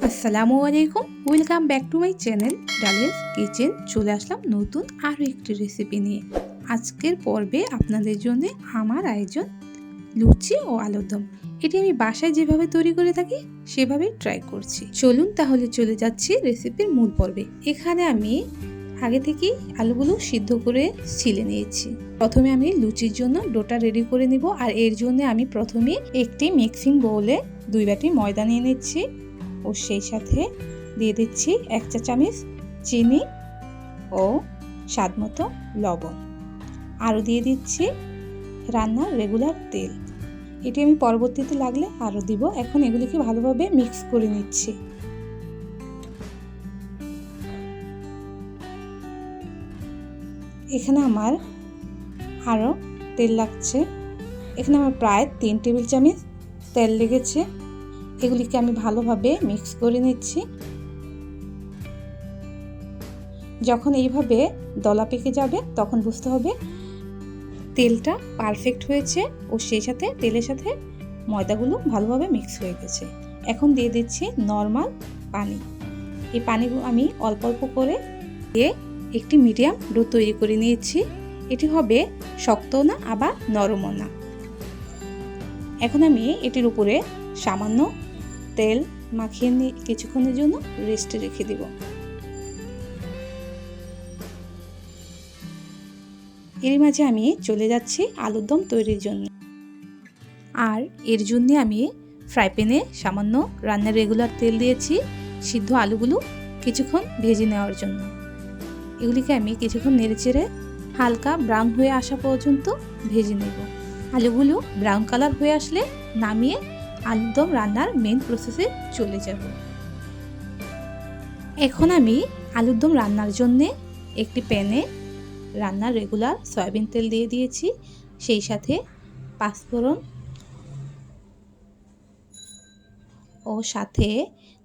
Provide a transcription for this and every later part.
আসসালামু আলাইকুম, welcome back to my channel Dalia's kitchen. চলে আসলাম নতুন আরও একটি রেসিপি নিয়ে। আজকের পর্বে আপনাদের জন্য আমার আয়োজন লুচি ও আলুর দম। এটি আমি বাসায় যেভাবে তৈরি করে থাকি সেভাবেই ট্রাই করছি। চলুন তাহলে চলে যাচ্ছি রেসিপির মূল পর্বে। এখানে আমি আগে থেকেই আলুগুলো সিদ্ধ করে ছিলে নিয়েছি। প্রথমে আমি লুচির জন্য ডোটা রেডি করে নিব। আর এর জন্য আমি প্রথমে একটি মিক্সিং বোলে 2 বাটি ময়দা নিয়ে নিচ্ছি ও সেই সাথে দিয়ে দিচ্ছি 1 চা চামচ চিনি ও স্বাদমতো লবণ। আরও দিয়ে দিচ্ছি রান্নার রেগুলার তেল। এটি আমি পরবর্তীতে লাগলে আরও দিব। এখন এগুলিকে ভালোভাবে মিক্স করে নিচ্ছি। এখানে আমার আরও তেল লাগছে। এখানে আমার প্রায় 3 টেবিল চামচ তেল লেগেছে। এগুলিকে আমি ভালোভাবে মিক্স করে নিচ্ছি। যখন এইভাবে দলা পেকে যাবে তখন বুঝতে হবে তেলটা পারফেক্ট হয়েছে ও সেই সাথে তেলের সাথে ময়দাগুলো ভালোভাবে মিক্স হয়ে গেছে। এখন দিয়ে দিচ্ছি নর্মাল পানি। এই পানিগুলো আমি অল্প অল্প করে দিয়ে একটি মিডিয়াম ডো তৈরি করে নিয়েছি। এটি হবে শক্তও না আবার নরমও না। এখন আমি এটির উপরে সামান্য তেল মাখিয়ে নিয়ে কিছুক্ষণের জন্য রেস্টে রেখে দেব। এর মাঝে আমি চলে যাচ্ছি আলুর দম তৈরির জন্য। আর এর জন্য আমি ফ্রাই প্যানে সামান্য রান্নার রেগুলার তেল দিয়েছি সিদ্ধ আলুগুলো কিছুক্ষণ ভেজে নেওয়ার জন্য। এগুলিকে আমি কিছুক্ষণ নেড়েচেড়ে হালকা ব্রাউন হয়ে আসা পর্যন্ত ভেজে নেব। আলুগুলো ব্রাউন কালার হয়ে আসলে নামিয়ে আলুর দম রান্নার মেন প্রসেসে চলে যাব। এখন আমি আলুর দম রান্নার জন্য একটি প্যানে রান্নার রেগুলার সয়াবিন তেল দিয়ে দিয়েছি। সেই সাথে পাঁচফোড়ন ও সাথে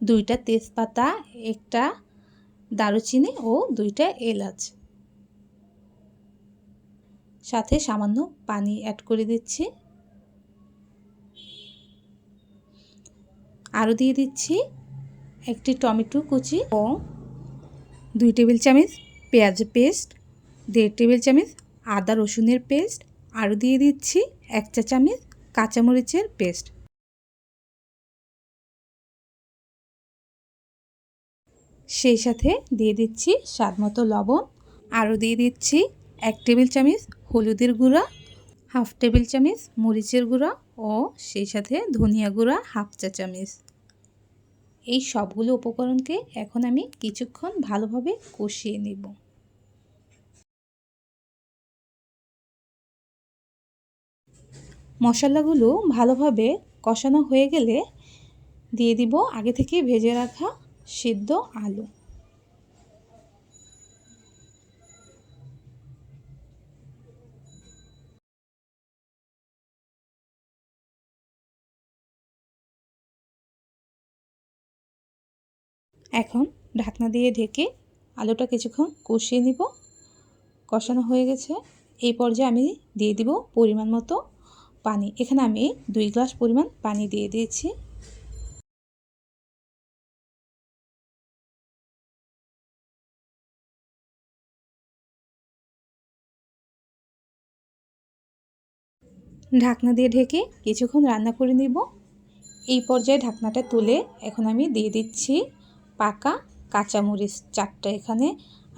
2টা তেজপাতা, একটা দারুচিনি ও 2টা এলাচ, সাথে সামান্য পানি অ্যাড করে দিচ্ছি। আরও দিয়ে দিচ্ছি একটি টমেটো কুচি ও 2 টেবিল চামচ পেঁয়াজ পেস্ট, 1.5 টেবিল চামচ আদা রসুনের পেস্ট। আরও দিয়ে দিচ্ছি 1 চা চামচ কাঁচামরিচের পেস্ট। সেই সাথে দিয়ে দিচ্ছি স্বাদমতো লবণ। আরও দিয়ে দিচ্ছি 1 টেবিল চামচ হলুদের গুঁড়া, 1/2 টেবিল চামচ মরিচের গুঁড়া ও সেই সাথে ধনিয়া গুঁড়া 1/2 চা চামচ। এই সবগুলো উপকরণকে এখন আমি কিছুক্ষণ ভালোভাবে কষিয়ে নেব। মশলাগুলো ভালোভাবে কষানো হয়ে গেলে দিয়ে দিব আগে থেকে ভেজে রাখা সিদ্ধ আলু। এখন ঢাকনা দিয়ে ঢেকে আলুটা কিছুক্ষণ কষিয়ে নিব। কষানো হয়ে গেছে। এই পর্যায়ে আমি দিয়ে দিব পরিমাণ মতো পানি। এখানে আমি 2 গ্লাস পরিমাণ পানি দিয়ে দিয়েছি। ঢাকনা দিয়ে ঢেকে কিছুক্ষণ রান্না করে নিব। এই পর্যায়ে ঢাকনাটা তুলে এখন আমি দিয়ে দিচ্ছি পাকা কাঁচামরিচ 4টা। এখানে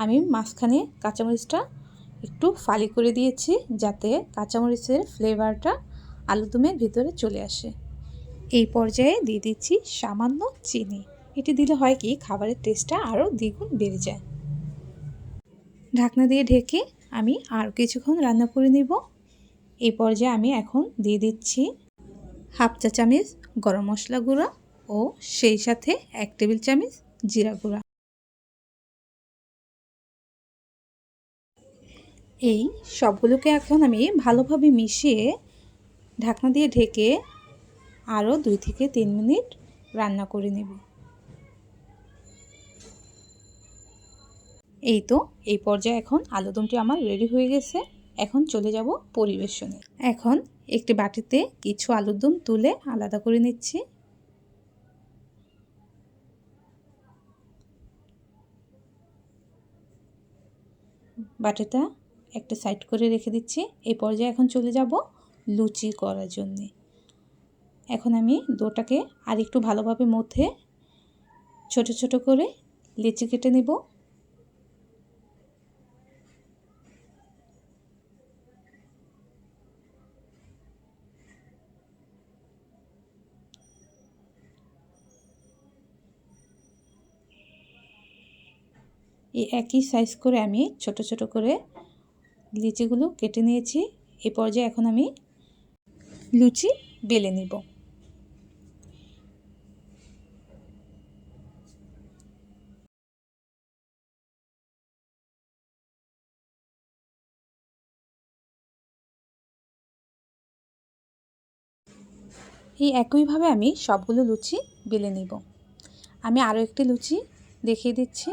আমি মাঝখানে কাঁচামরিচটা একটু ফালি করে দিয়েছি যাতে কাঁচামরিচের ফ্লেভারটা আলুদমের ভিতরে চলে আসে। এই পর্যায়ে দিয়ে দিচ্ছি সামান্য চিনি। এটি দিলে হয় কি খাবারের টেস্টটা আরও দ্বিগুণ বেড়ে যায়। ঢাকনা দিয়ে ঢেকে আমি আর কিছুক্ষণ রান্না করে নিব। এই পর্যায়ে আমি এখন দিয়ে দিচ্ছি 1/2 চা চামচ গরম মশলা গুঁড়া ও সেই সাথে 1 টেবিল চামচ জিরা গুঁড়া। এই সবগুলোকে এখন আমি ভালোভাবে মিশিয়ে ঢাকনা দিয়ে ঢেকে আরও 2 থেকে 3 মিনিট রান্না করে নেব। এই তো এই পর্যায়ে এখন আলুদমটি আমার রেডি হয়ে গেছে। এখন চলে যাব পরিবেশনে। এখন একটি বাটিতে কিছু আলুর দম তুলে আলাদা করে নিচ্ছি। বাটিটা একটা সাইড করে রেখে দিচ্ছি। এই পর্যায়ে এখন চলে যাব লুচি করার জন্যে। এখন আমি ডোটাকে আর একটু ভালোভাবে মধ্যে ছোট ছোট করে লিচি কেটে নেব। এই একই সাইজ করে আমি ছোট ছোট করে লিচিগুলো কেটে নিয়েছি। এই পর্যায়ে এখন আমি লুচি বেলে নিব। এই একইভাবে আমি সবগুলো লুচি বেলে নিব। আমি আরও একটি লুচি দেখিয়ে দিচ্ছি।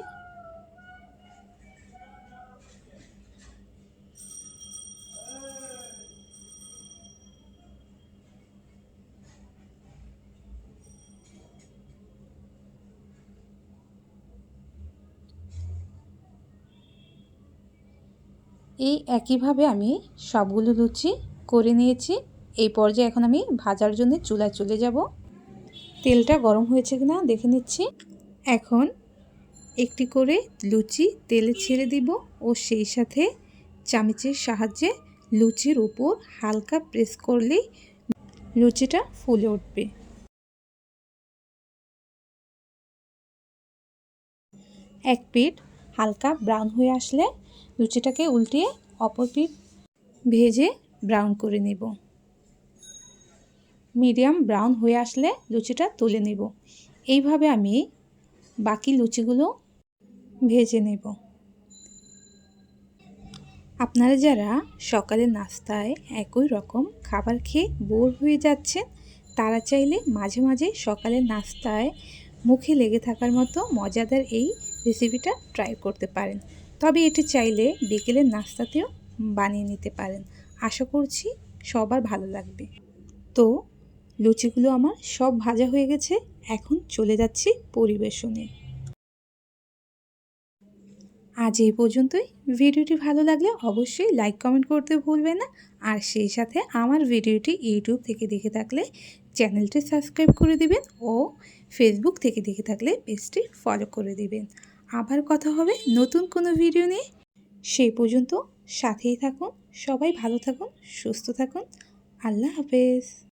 এই একইভাবে আমি সবগুলো লুচি করে নিয়েছি। এই পর্যায়ে এখন আমি ভাজার জন্য চুলায় চলে যাব। তেলটা গরম হয়েছে কিনা দেখে নিচ্ছি। এখন একটি করে লুচি তেলে ছেড়ে দিব ও সেই সাথে চামচের সাহায্যে লুচির উপর হালকা প্রেস করলেই লুচিটা ফুলে উঠবে। এক পিঠ হালকা ব্রাউন হয়ে আসলে লুচিটাকে উল্টিয়ে অপর পিঠ ভেজে ব্রাউন করে নেব। মিডিয়াম ব্রাউন হয়ে আসলে লুচিটা তুলে নেব। এইভাবে আমি বাকি লুচিগুলো ভেজে নেব। আপনারা যারা সকালের নাস্তায় একই রকম খাবার খেয়ে বোর হয়ে যাচ্ছেন, তারা চাইলে মাঝে মাঝে সকালের নাস্তায় মুখে লেগে থাকার মতো মজাদার এই রেসিপিটা ট্রাই করতে পারেন। তবে এটি চাইলে বিকেলের নাস্তাতেও বানিয়ে নিতে পারেন। আশা করছি সবার ভালো লাগবে। তো লুচিগুলো আমার সব ভাজা হয়ে গেছে, এখন চলে যাচ্ছি পরিবেশনে। আজ এই পর্যন্তই। ভিডিওটি ভালো লাগলে অবশ্যই লাইক কমেন্ট করতে ভুলবেন না। আর সেই সাথে আমার ভিডিওটি ইউটিউব থেকে দেখে থাকলে চ্যানেলটি সাবস্ক্রাইব করে দিবেন ও ফেসবুক থেকে দেখে থাকলে পেজটি ফলো করে দিবেন। আবার কথা হবে নতুন কোনো ভিডিও নিয়ে। সেই পর্যন্ত সাথেই থাকুন। সবাই ভালো থাকুন, সুস্থ থাকুন। আল্লাহ হাফেজ।